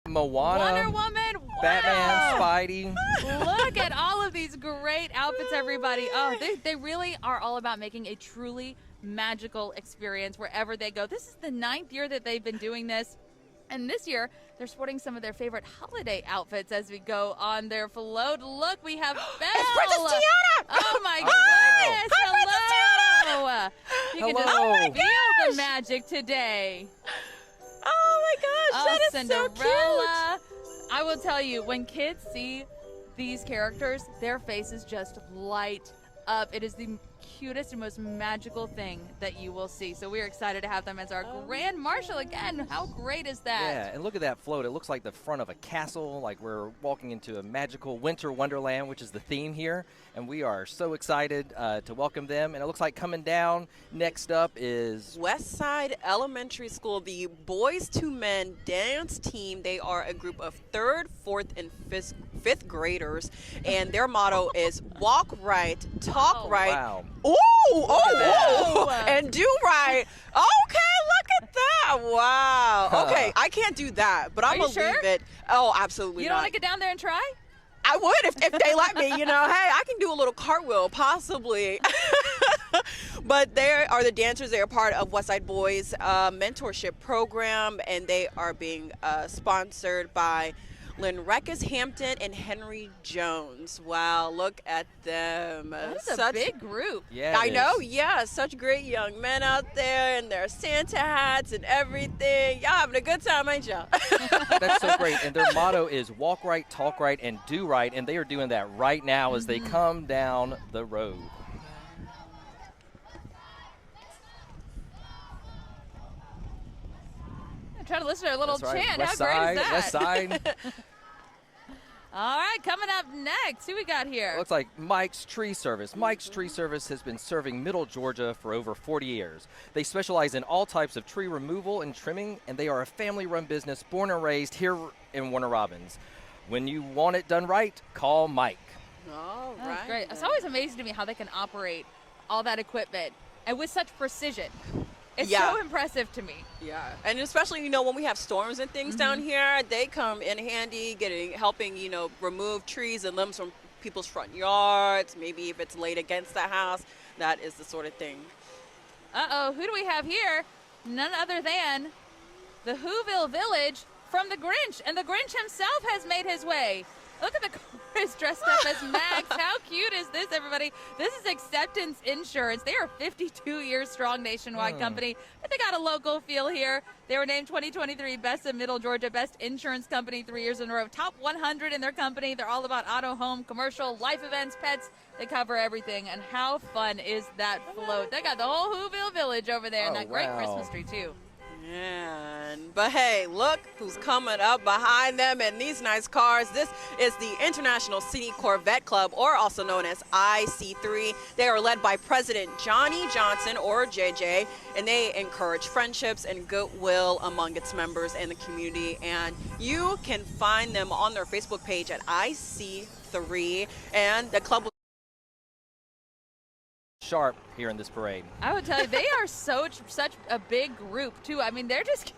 Moana, Wonder Woman, wow. Batman, Spidey. Look at all of these great outfits, everybody. Oh, they really are all about making a truly magical experience wherever they go. This is the 9th year that they've been doing this. And this year, they're sporting some of their favorite holiday outfits as we go on their float. Look, we have Belle. It's Princess Tiana! Oh, my wow. goodness. Hello. You can Hello. just feel the magic today. Oh my gosh, that is Cinderella. so cute. I will tell you, when kids see these characters, their faces just light up. It is the cutest and most magical thing that you will see. So we're excited to have them as our Grand Marshal again. How great is that? Yeah, and look at that float. It looks like the front of a castle, like we're walking into a magical winter wonderland, which is the theme here. And we are so excited to welcome them. And it looks like coming down next up is Westside Elementary School, the Boys to Men dance team. They are a group of 3rd, 4th, and 5th graders. And their motto is walk right, talk right. Wow. Oh, and do right. Okay, look at that. Wow. Okay, I can't do that, but I'm going to leave it. Oh, absolutely You not. don't want to get down there and try? I would if they let me, hey, I can do a little cartwheel, possibly. But they are the dancers. They are part of Westside Boys mentorship program, and they are being sponsored by Lynn Reckes Hampton and Henry Jones. Wow, look at them. That's a big group. Yeah, I know, yeah. Such great young men out there in their Santa hats and everything. Y'all having a good time, ain't y'all? That's so great. And their motto is walk right, talk right, and do right. And they are doing that right now as they come down the road. Try to listen to our little That's right. chant. West How great side, is that? West side. All right, coming up next, who we got here? Looks like Mike's Tree Service. Mike's Tree Service has been serving Middle Georgia for over 40 years. They specialize in all types of tree removal and trimming, and they are a family-run business born and raised here in Warner Robins. When you want it done right, call Mike. All That's right. great. It's always amazing to me how they can operate all that equipment and with such precision. It's so impressive to me. Yeah, and especially, when we have storms and things down here, they come in handy, helping, remove trees and limbs from people's front yards, maybe if it's laid against the house. That is the sort of thing. Uh-oh, who do we have here? None other than the Whoville Village from the Grinch, and the Grinch himself has made his way. Look at the chorus dressed up as Max. How cute is this, everybody? This is Acceptance Insurance. They are a 52 years strong nationwide company, but they got a local feel here. They were named 2023 Best of Middle Georgia, Best Insurance Company 3 years in a row. Top 100 in their company. They're all about auto, home, commercial, life events, pets. They cover everything. And how fun is that float? They got the whole Whoville Village over there, and that great Christmas tree, too. But hey, look who's coming up behind them in these nice cars. This is the International City Corvette Club, or also known as IC3. They are led by President Johnny Johnson, or JJ, and they encourage friendships and goodwill among its members and the community. And you can find them on their Facebook page at IC3, and the club will Sharp here in this parade. I would tell you, they are such a big group too. I mean, they just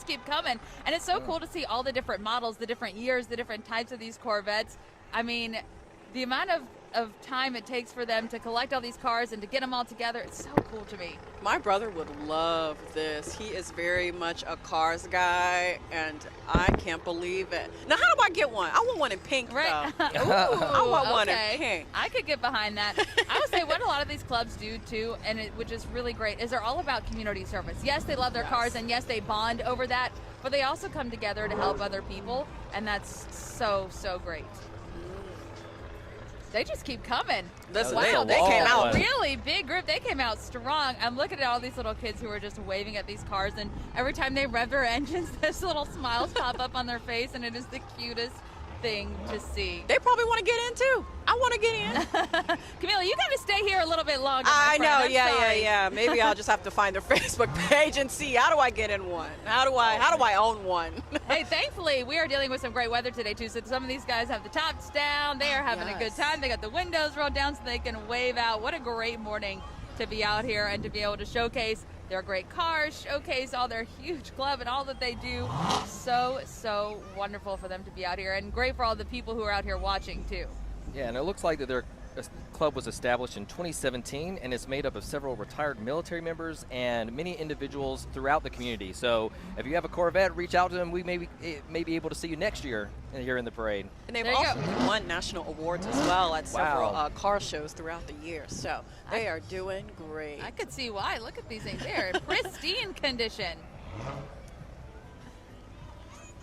keep coming, and it's so cool to see all the different models, the different years, the different types of these Corvettes. I mean, the amount of time it takes for them to collect all these cars and to get them all together, it's so cool to me. My brother would love this. He is very much a cars guy, and I can't believe it. Now, how do I get one? I want one in pink, Right. though. Ooh, I want one in okay. pink. I could get behind that. I would say what a lot of these clubs do, too, and which is really great, is they're all about community service. Yes, they love their cars, and yes, they bond over that, but they also come together to help other people, and that's so, so great. They just keep coming. Wow, they came out. Really big group. They came out strong. I'm looking at all these little kids who are just waving at these cars, and every time they rev their engines, those little smiles pop up on their face, and it is the cutest thing to see. They probably want to get in, too. I want to get in. Camila, you got to stay here a little bit longer. I know, I'm sorry. yeah. Maybe I'll just have to find their Facebook page and see, how do I get in one? How do I own one? Hey, thankfully, we are dealing with some great weather today, too. So some of these guys have the tops down. They are having a good time. They got the windows rolled down so they can wave out. What a great morning to be out here and to be able to showcase their great cars, showcase all their huge club and all that they do. So wonderful for them to be out here, and great for all the people who are out here watching too. Yeah, and it looks like that their club was established in 2017, and it's made up of several retired military members and many individuals throughout the community. So if you have a Corvette, reach out to them. We may be able to see you next year here in the parade. And they've also won national awards as well at several car shows throughout the year. So they are doing great. I could see why. Look at these things. They're in pristine condition.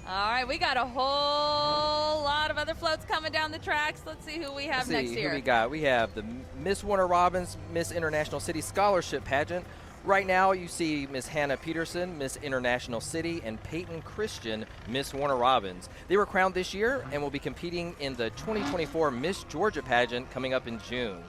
All right, we got a whole lot of other floats coming down the tracks. Let's see who we have next year. Who we got? We have the Miss Warner Robins Miss International City Scholarship Pageant. Right now, you see Miss Hannah Peterson, Miss International City, and Peyton Christian, Miss Warner Robins. They were crowned this year and will be competing in the 2024 Miss Georgia pageant coming up in June.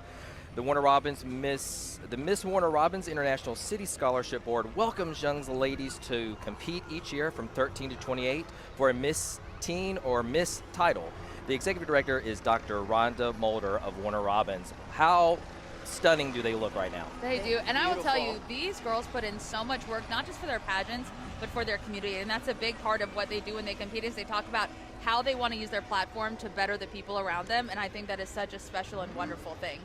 The Miss Warner Robins International City Scholarship Board welcomes young ladies to compete each year from 13 to 28 for a Miss Teen or Miss title. The executive director is Dr. Rhonda Mulder of Warner Robins. How stunning do they look right now? They do, and I will tell you, these girls put in so much work, not just for their pageants, but for their community, and that's a big part of what they do when they compete is they talk about how they want to use their platform to better the people around them, and I think that is such a special and wonderful thing.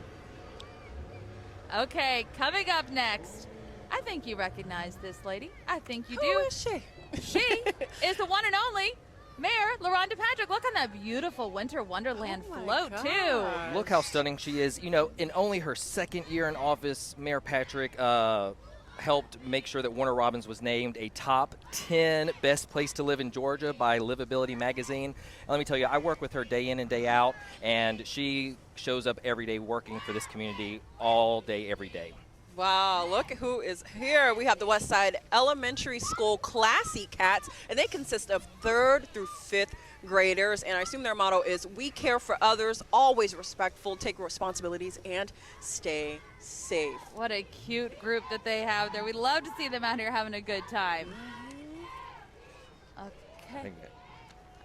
Okay, coming up next, I think you recognize this lady. I think you do. Who is she? She is the one and only Mayor LaRhonda Patrick. Look on that beautiful Winter Wonderland float, too. Look how stunning she is. You know, in only her second year in office, Mayor Patrick helped make sure that Warner Robins was named a top 10 best place to live in Georgia by Livability magazine. And let me tell you, I work with her day in and day out, and she shows up every day working for this community all day, every day. Wow, look at who is here. We have the Westside Elementary School Classy Cats, and they consist of 3rd through 5th graders, and I assume their motto is we care for others, always respectful, take responsibilities, and stay safe. What a cute group that they have there. We'd love to see them out here having a good time. Okay.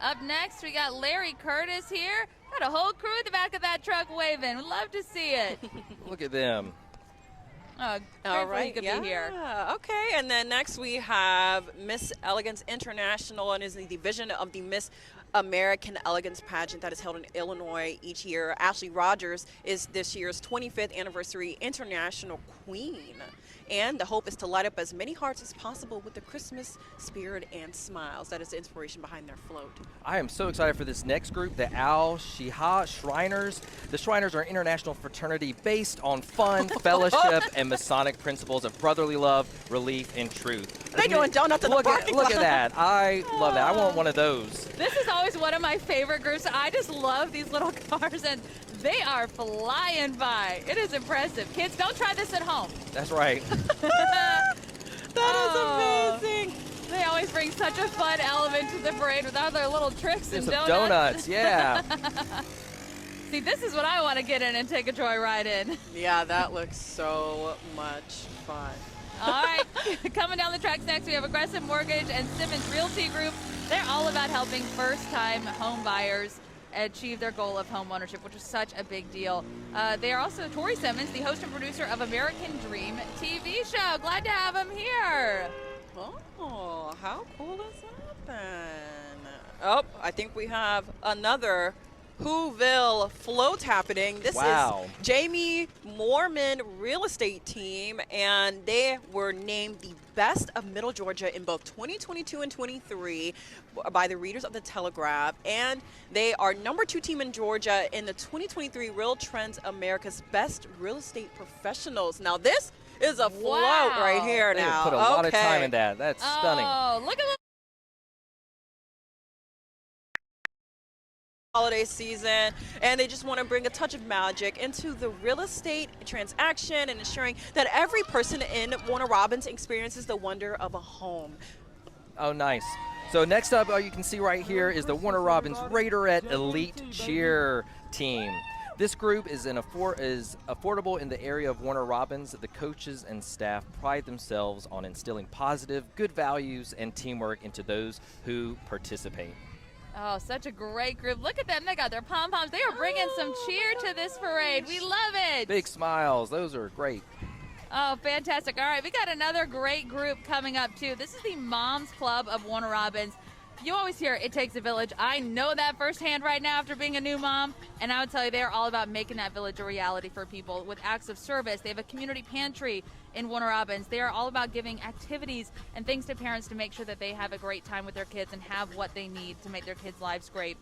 Up next, we got Larry Curtis here. Got a whole crew at the back of that truck waving. We'd love to see it. Look at them. Oh, all right, you could be here. Okay, and then next we have Miss Elegance International, and is the division of the Miss American Elegance pageant that is held in Illinois each year. Ashley Rogers is this year's 25th anniversary international queen. And the hope is to light up as many hearts as possible with the Christmas spirit and smiles. That is the inspiration behind their float. I am so excited for this next group, the Al-Shiha Shriners. The Shriners are an international fraternity based on fun, fellowship, and Masonic principles of brotherly love, relief, and truth. They doing donuts in the parking lot. Look at that. I love that. I want one of those. This is always one of my favorite groups. I just love these little cars, and they are flying by. It is impressive. Kids, don't try this at home. That's right. That is amazing. They always bring such a fun element to the parade with all their little tricks and donuts. Donuts, yeah. See, this is what I want to get in and take a joyride in. Yeah, that looks so much fun. All right, coming down the tracks next, we have Aggressive Mortgage and Simmons Realty Group. They're all about helping first-time home buyers achieve their goal of home ownership, which is such a big deal. They are also Tori Simmons, the host and producer of American Dream TV show. Glad to have him here. Oh, how cool is that then? Oh, I think we have another Whoville float happening. This is Jamie Mormon Real Estate Team, and they were named the best of Middle Georgia in both 2022 and 23 by the readers of the Telegraph, and they are #2 team in Georgia in the 2023 Real Trends America's Best Real Estate Professionals. Now this is a float right here. They now put a lot of time in that. That's stunning. Oh, look at that. Holiday season, and they just want to bring a touch of magic into the real estate transaction and ensuring that every person in Warner Robins experiences the wonder of a home. Oh, nice. So next up, you can see right here is the Warner Robins Raiderette Elite Cheer Team. This group is affordable in the area of Warner Robins. The coaches and staff pride themselves on instilling positive, good values and teamwork into those who participate. Oh, such a great group. Look at them. They got their pom-poms. They are bringing some cheer to this parade. We love it. Big smiles. Those are great. Oh, fantastic. All right, we got another great group coming up, too. This is the Moms Club of Warner Robins. You always hear it takes a village. I know that firsthand right now after being a new mom. And I would tell you, they're all about making that village a reality for people with acts of service. They have a community pantry in Warner Robins. They are all about giving activities and things to parents to make sure that they have a great time with their kids and have what they need to make their kids' lives great.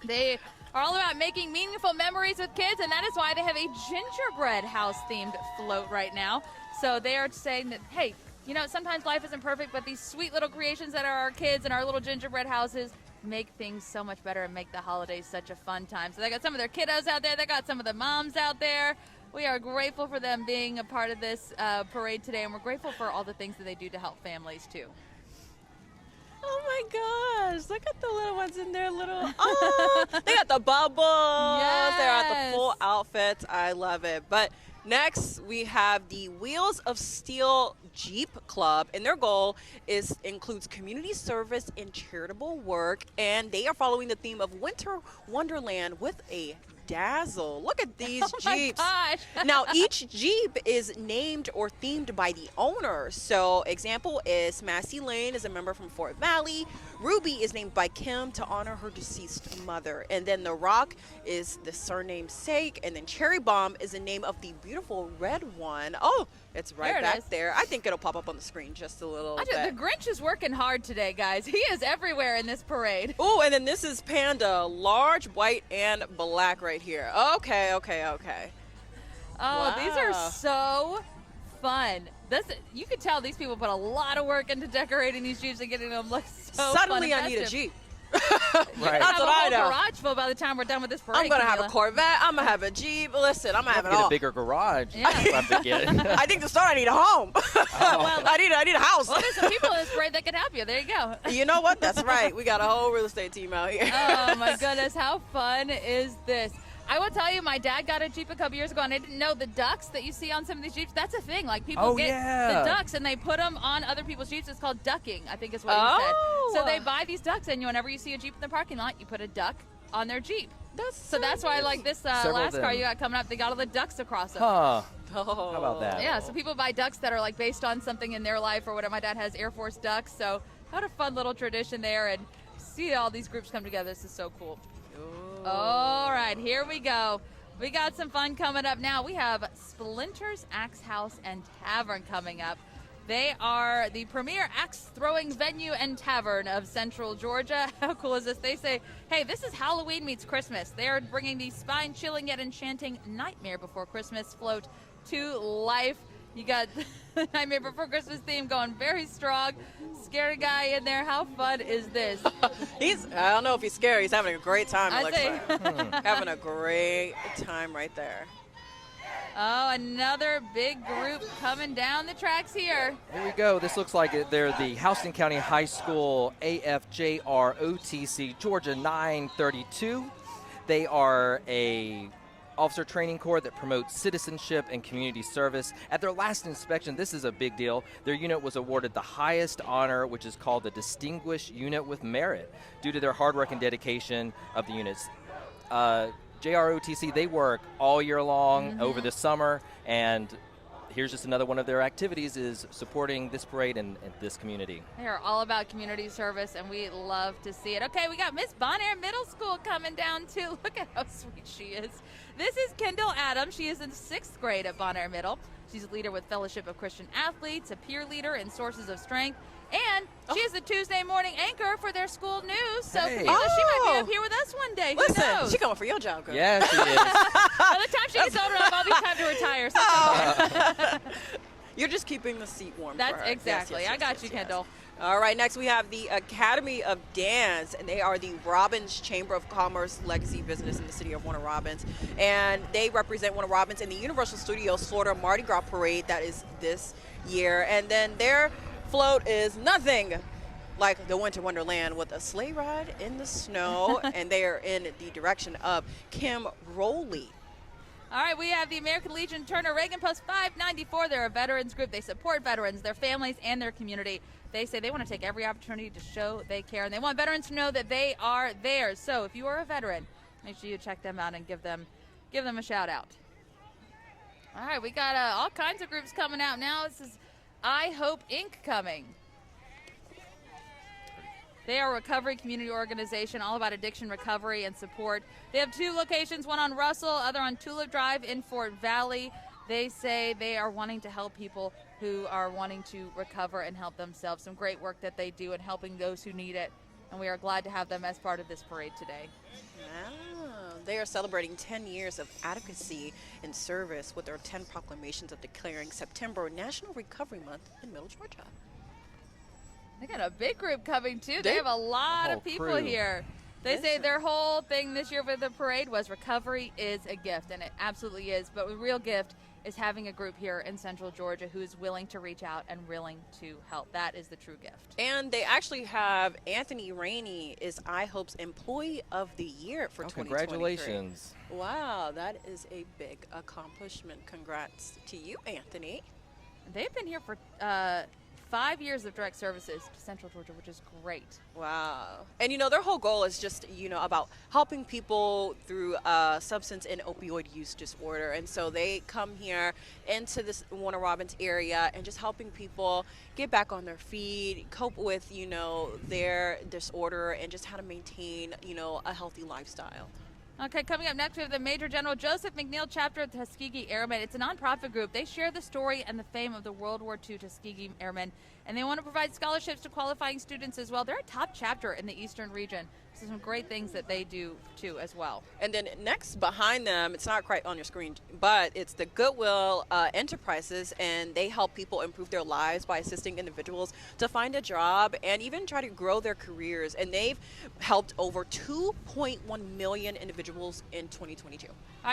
They are all about making meaningful memories with kids, and that is why they have a gingerbread house-themed float right now. So they are saying that, hey, you know, sometimes life isn't perfect, but these sweet little creations that are our kids and our little gingerbread houses make things so much better and make the holidays such a fun time. So they got some of their kiddos out there. They got some of the moms out there. We are grateful for them being a part of this parade today, and we're grateful for all the things that they do to help families, too. Oh my gosh, look at the little ones in their little, oh, they got the bubbles. Yes. They're at the full outfits. I love it. But next, we have the Wheels of Steel Jeep Club, and their goal includes community service and charitable work, and they are following the theme of Winter Wonderland with a dazzle. Look at these Jeeps. My gosh. Now, each Jeep is named or themed by the owner. So, example is Massey Lane is a member from Fort Valley. Ruby is named by Kim to honor her deceased mother. And then the Rock is the surname sake. And then Cherry Bomb is the name of the beautiful red one. Oh, it's right back there. I think it'll pop up on the screen just a little bit. The Grinch is working hard today, guys. He is everywhere in this parade. Oh, and then this is Panda, large, white, and black right here. Okay. Oh, Wow. These are so fun. You could tell these people put a lot of work into decorating these Jeeps and getting them look so Suddenly fun and I need a festive. Jeep. Right. That's what I know. Garage full by the time we're done with this parade. I'm going to have a Camila. Corvette. I'm going to have a Jeep. Listen, I'm going to have it Get all. a bigger garage. Yeah. We'll have to get. I think to start, I need a home. Well, I need a house. Well, there's some people in this parade that could help you. There you go. You know what? That's right. We got a whole real estate team out here. Oh, my goodness. How fun is this? I will tell you, my dad got a Jeep a couple years ago, and I didn't know the ducks that you see on some of these Jeeps. That's a thing. Like, people get the ducks, and they put them on other people's Jeeps. It's called ducking, I think is what he said. So they buy these ducks, and whenever you see a Jeep in the parking lot, you put a duck on their Jeep. So that's why, like, this last car you got coming up, they got all the ducks across them. Huh. Oh. How about that? Yeah, so people buy ducks that are, like, based on something in their life or whatever. My dad has Air Force ducks, so what a fun little tradition there, and see all these groups come together. This is so cool. Ooh. All right, here we go. We got some fun coming up now. We have Splinter's Axe House and Tavern coming up. They are the premier axe throwing venue and tavern of Central Georgia. How cool is this? They say, hey, this is Halloween meets Christmas. They are bringing the spine-chilling yet enchanting Nightmare Before Christmas float to life. You got the Nightmare Before Christmas theme going very strong. Scary guy in there. How fun is this? I don't know if he's scary. He's having a great time. I say. Having a great time right there. Oh, another big group coming down the tracks here. Here we go. This looks like they're the Houston County High School AFJROTC Georgia 932. They are a officer training corps that promotes citizenship and community service. At their last inspection, this is a big deal. Their unit was awarded the highest honor, which is called the Distinguished Unit with Merit, due to their hard work and dedication of the units. JROTC, they work all year long over the summer, and here's just another one of their activities is supporting this parade and this community. They are all about community service, and we love to see it. Okay, we got Miss Bonaire Middle School coming down, too. Look at how sweet she is. This is Kendall Adams. She is in 6th grade at Bonaire Middle. She's a leader with Fellowship of Christian Athletes, a peer leader in Sources of Strength, and she is the Tuesday morning anchor for their school news. So Hey. she might be up here with us one day. Who Listen, knows? she coming for your job, girl. Yeah, she is. By the time she gets older enough, I'll be time to retire. So You're just keeping the seat warm. that's for her. Yes, exactly. yes, I yes, got yes, you, yes. Kendall. All right, next we have the Academy of Dance, and they are the Robbins Chamber of Commerce legacy business in the city of Warner Robins. And they represent Warner Robins in the Universal Studios Florida Mardi Gras Parade that is this year. And then their float is nothing like the Winter Wonderland with a sleigh ride in the snow, and they are in the direction of Kim Rowley. All right, we have the American Legion Turner Reagan Post 594. They're a veterans group. They support veterans, their families, and their community. They say they want to take every opportunity to show they care, and they want veterans to know that they are theirs. So if you are a veteran, make sure you check them out and give them a shout out. All right, we got all kinds of groups coming out now. This is I Hope Inc. coming. They are a recovery community organization all about addiction recovery and support. They have 2 locations, one on Russell, other on Tulip Drive in Fort Valley. They say they are wanting to help people who are wanting to recover and help themselves. Some great work that they do in helping those who need it. And we are glad to have them as part of this parade today. They are celebrating 10 years of advocacy and service with their 10 proclamations of declaring September National Recovery Month in Middle Georgia. They got a big group coming, too. They have a lot of people here. They say their whole thing this year with the parade was recovery is a gift, and it absolutely is. But the real gift is having a group here in Central Georgia who is willing to reach out and willing to help. That is the true gift. And they actually have Anthony Rainey is iHope's Employee of the Year for 2023. Congratulations. Wow, that is a big accomplishment. Congrats to you, Anthony. They've been here for 5 years of direct services to Central Georgia, which is great. Wow. And, you know, their whole goal is just, you know, about helping people through substance and opioid use disorder. And so they come here into this Warner Robins area and just helping people get back on their feet, cope with, you know, their disorder and just how to maintain, you know, a healthy lifestyle. Okay, coming up next, we have the Major General Joseph McNeil chapter of the Tuskegee Airmen. It's a nonprofit group. They share the story and the fame of the World War II Tuskegee Airmen, and they want to provide scholarships to qualifying students as well. They're a top chapter in the Eastern region. So some great things that they do, too, as well. And then next behind them, it's not quite on your screen, but it's the Goodwill Enterprises, and they help people improve their lives by assisting individuals to find a job and even try to grow their careers. And they've helped over 2.1 million individuals in 2022.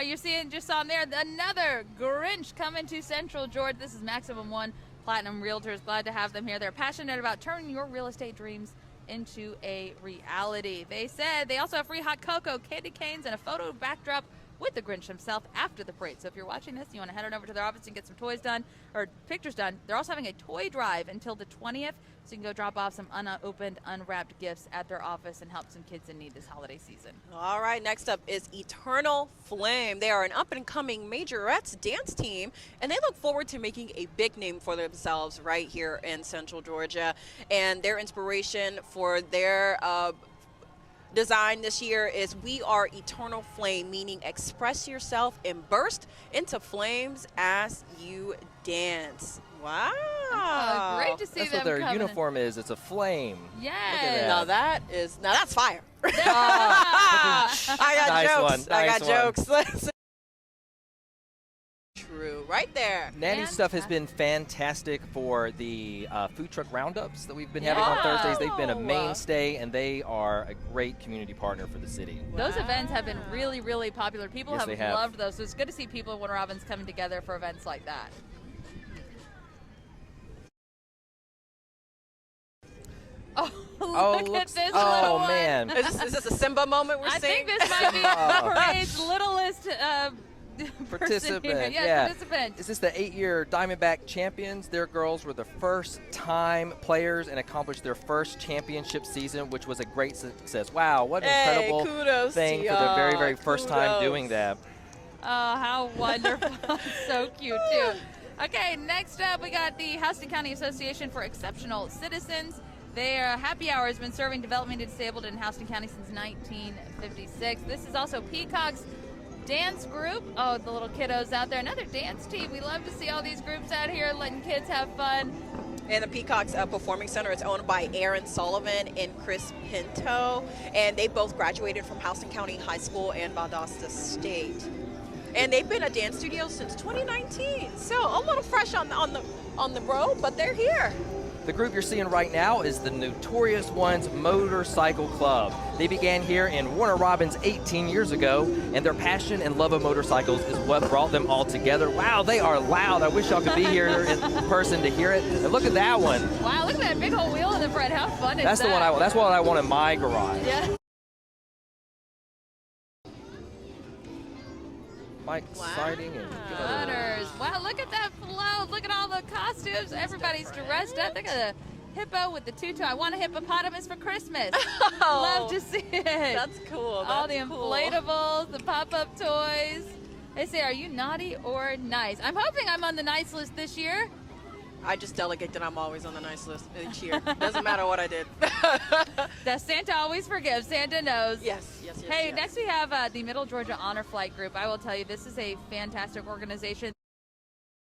You're seeing just on there another Grinch coming to Central Georgia. This is Maximum One Platinum Realtors. Glad to have them here. They're passionate about turning your real estate dreams into a reality. They said they also have free hot cocoa, candy canes, and a photo backdrop with the Grinch himself after the parade. So if you're watching this, you want to head on over to their office and get some toys done or pictures done. They're also having a toy drive until the 20th, so you can go drop off some unopened, unwrapped gifts at their office and help some kids in need this holiday season. All right, next up is Eternal Flame. They are an up-and-coming majorettes dance team, and they look forward to making a big name for themselves right here in Central Georgia. And their inspiration for their design this year is We Are Eternal Flame, meaning express yourself and burst into flames as you dance. Wow. Great to see That's them what their coming. uniform is. It's a flame. Yes. Look at Now that's fire. Ah. I got Nice jokes. one, I nice got jokes. True, right there. Nanny's stuff has been fantastic for the food truck roundups that we've been having on Thursdays. They've been a mainstay, and they are a great community partner for the city. Those events have been really, really popular. People Yes, have they have. loved those. So it's good to see people in Warner Robins coming together for events like that. Oh, look at this little one. Man. Is this a Simba moment we're I seeing? think this might be the parade's littlest person here. Participant, Yes, yeah. participant. Is this the 8-year Diamondback champions? Their girls were the first-time players and accomplished their first championship season, which was a great success. Wow, what an incredible kudos thing to for the very, very y'all. first time Kudos. doing that. Oh, how wonderful. So cute, too. Okay, next up, we got the Houston County Association for Exceptional Citizens. Their happy hour has been serving developmentally disabled in Houston County since 1956. This is also Peacock's dance group. Oh, the little kiddos out there. Another dance team. We love to see all these groups out here letting kids have fun. And the Peacock's Performing Center is owned by Aaron Sullivan and Chris Pinto. And they both graduated from Houston County High School and Valdosta State. And they've been a dance studio since 2019. So a little fresh on the road, but they're here. The group you're seeing right now is the Notorious Ones Motorcycle Club. They began here in Warner Robins 18 years ago, and their passion and love of motorcycles is what brought them all together. Wow, they are loud. I wish y'all could be here in person to hear it. And look at that one. Wow, look at that big old wheel in the front. How fun is That's that? the one that's what I want in my garage. Yeah. Mike exciting and good. Butters. Wow, look at that float. Look at all the costumes. Everybody's dressed up. They got a hippo with the tutu. I want a hippopotamus for Christmas. Love to see it. That's cool. all the That's cool. inflatables, the pop-up toys. They say, are you naughty or nice? I'm hoping I'm on the nice list this year. I just delegate that I'm always on the nice list each year. Doesn't matter what I did. Does Santa always forgive? Santa knows. Yes. Hey, yes. next we have the Middle Georgia Honor Flight Group. I will tell you, this is a fantastic organization.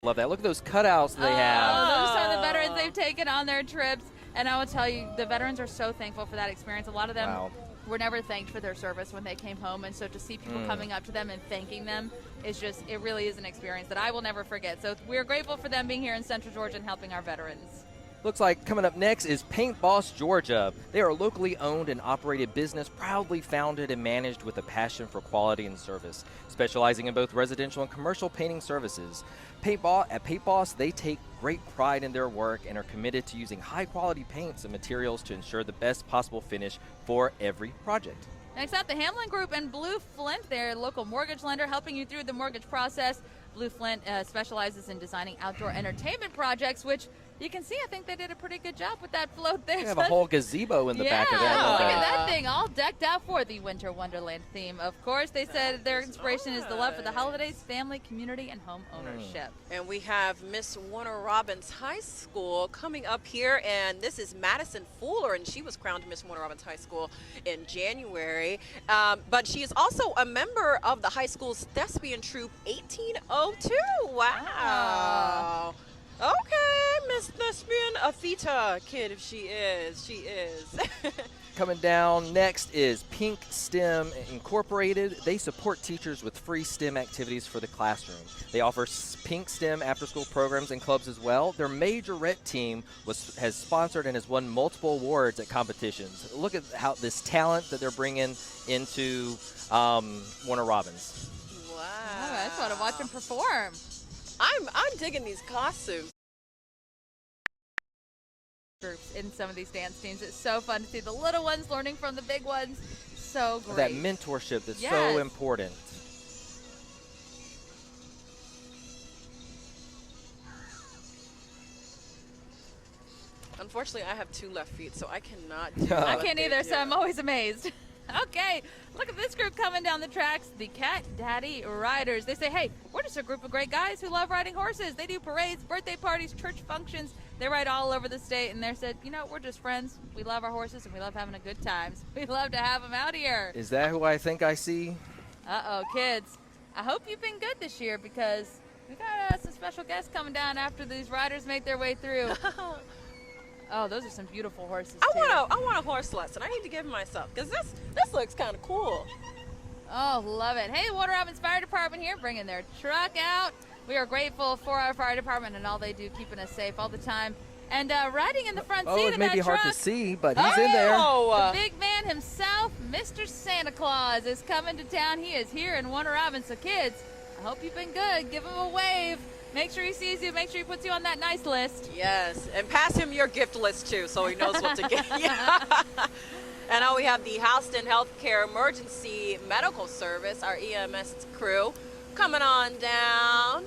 Love that. Look at those cutouts they have. Those are the veterans they've taken on their trips. And I will tell you, the veterans are so thankful for that experience. A lot of them were never thanked for their service when they came home. And so to see people coming up to them and thanking them is just, it really is an experience that I will never forget. So we're grateful for them being here in Central Georgia and helping our veterans. Looks like coming up next is Paint Boss Georgia. They are a locally owned and operated business, proudly founded and managed with a passion for quality and service, specializing in both residential and commercial painting services. At Paint Boss, they take great pride in their work and are committed to using high-quality paints and materials to ensure the best possible finish for every project. Next up, the Hamlin Group and Blue Flint, their local mortgage lender, helping you through the mortgage process. Blue Flint specializes in designing outdoor entertainment projects, which you can see, I think they did a pretty good job with that float there. They have a whole gazebo in the back of that. Look at that thing, all decked out for the Winter Wonderland theme. Of course, they said their inspiration is the love for the holidays, family, community, and home ownership. And we have Miss Warner Robins High School coming up here, and this is Madison Fuller, and she was crowned Miss Warner Robins High School in January. But she is also a member of the high school's thespian troupe 1802. Wow. Okay, Miss Thespian Atheta kid, if she is. Coming down next is Pink STEM Incorporated. They support teachers with free STEM activities for the classroom. They offer Pink STEM after-school programs and clubs as well. Their majorette team has sponsored and has won multiple awards at competitions. Look at how this talent that they're bringing into Warner Robins. Wow. I just want to watch them perform. I'm digging these costumes. Groups in some of these dance teams. It's so fun to see the little ones learning from the big ones. So great. That mentorship that's so important. Unfortunately, I have 2 left feet, so I cannot do I can't either, so I'm always amazed. Okay, look at this group coming down the tracks, the Cat Daddy Riders. They say, hey, we're just a group of great guys who love riding horses. They do parades, birthday parties, church functions. They ride all over the state, and they said, you know, we're just friends. We love our horses, and we love having a good time. We love to have them out here. Is that who I think I see? Uh-oh, kids. I hope you've been good this year because we got some special guests coming down after these riders make their way through. Oh, those are some beautiful horses, too. I want a horse lesson. I need to give myself, because this looks kind of cool. Oh, love it. Hey, Warner Robins Fire Department here, bringing their truck out. We are grateful for our fire department and all they do, keeping us safe all the time. And riding in the front seat of that truck. It may be hard to see, but he's in there. The big man himself, Mr. Santa Claus, is coming to town. He is here in Warner Robins. So, kids, I hope you've been good. Give him a wave. Make sure he sees you. Make sure he puts you on that nice list. Yes, and pass him your gift list, too, so he knows what to get. And now we have the Houston Healthcare Emergency Medical Service, our EMS crew, coming on down.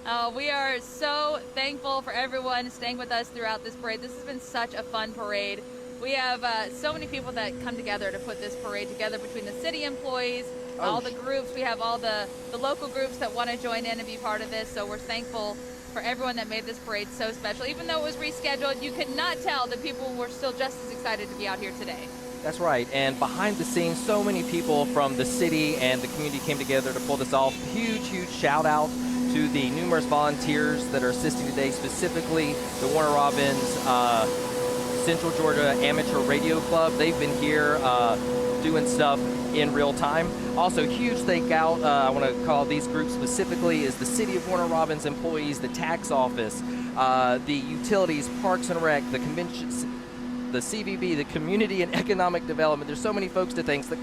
Oh, we are so thankful for everyone staying with us throughout this parade. This has been such a fun parade. We have so many people that come together to put this parade together between the city employees, all the groups. We have all the local groups that want to join in and be part of this. So we're thankful for everyone that made this parade so special. Even though it was rescheduled, you could not tell that people were still just as excited to be out here today. That's right. And behind the scenes, so many people from the city and the community came together to pull this off. Huge shout out to the numerous volunteers that are assisting today, specifically the Warner Robins Central Georgia Amateur Radio Club. They've been here doing stuff in real time. Also, huge thank out, I want to call these groups specifically, is the City of Warner Robins employees, the tax office, the utilities, Parks and Rec, the conventions, the CVB, the Community and Economic Development. There's so many folks to thank. The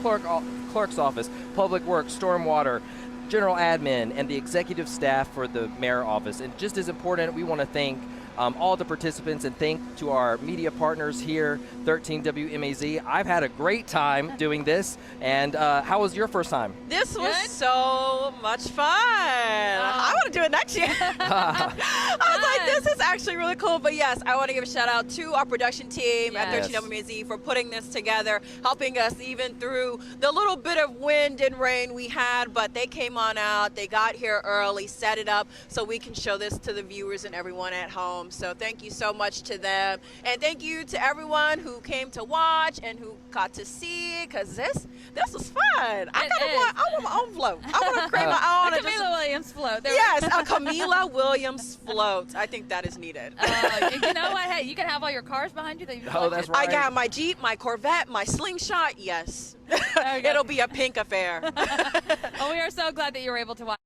clerk's office, Public Works, Stormwater, General Admin, and the executive staff for the mayor office. And just as important, we want to thank all the participants, and thank to our media partners here, 13 WMAZ. I've had a great time doing this, and how was your first time? This was so much fun. I want to do it next year. I was like, this is actually really cool. But yes, I want to give a shout out to our production team at 13 WMAZ for putting this together, helping us even through the little bit of wind and rain we had. But they came on out, they got here early, set it up so we can show this to the viewers and everyone at home. So thank you so much to them. And thank you to everyone who came to watch and who got to see, because this was fun. I want my own float. I want to create my own. A Camila Williams float. Yes, a Camila Williams float. I think that is needed. You know what? Hey, you can have all your cars behind you that you that's right. I got my Jeep, my Corvette, my Slingshot. Yes. It'll be a pink affair. Well, we are so glad that you were able to watch.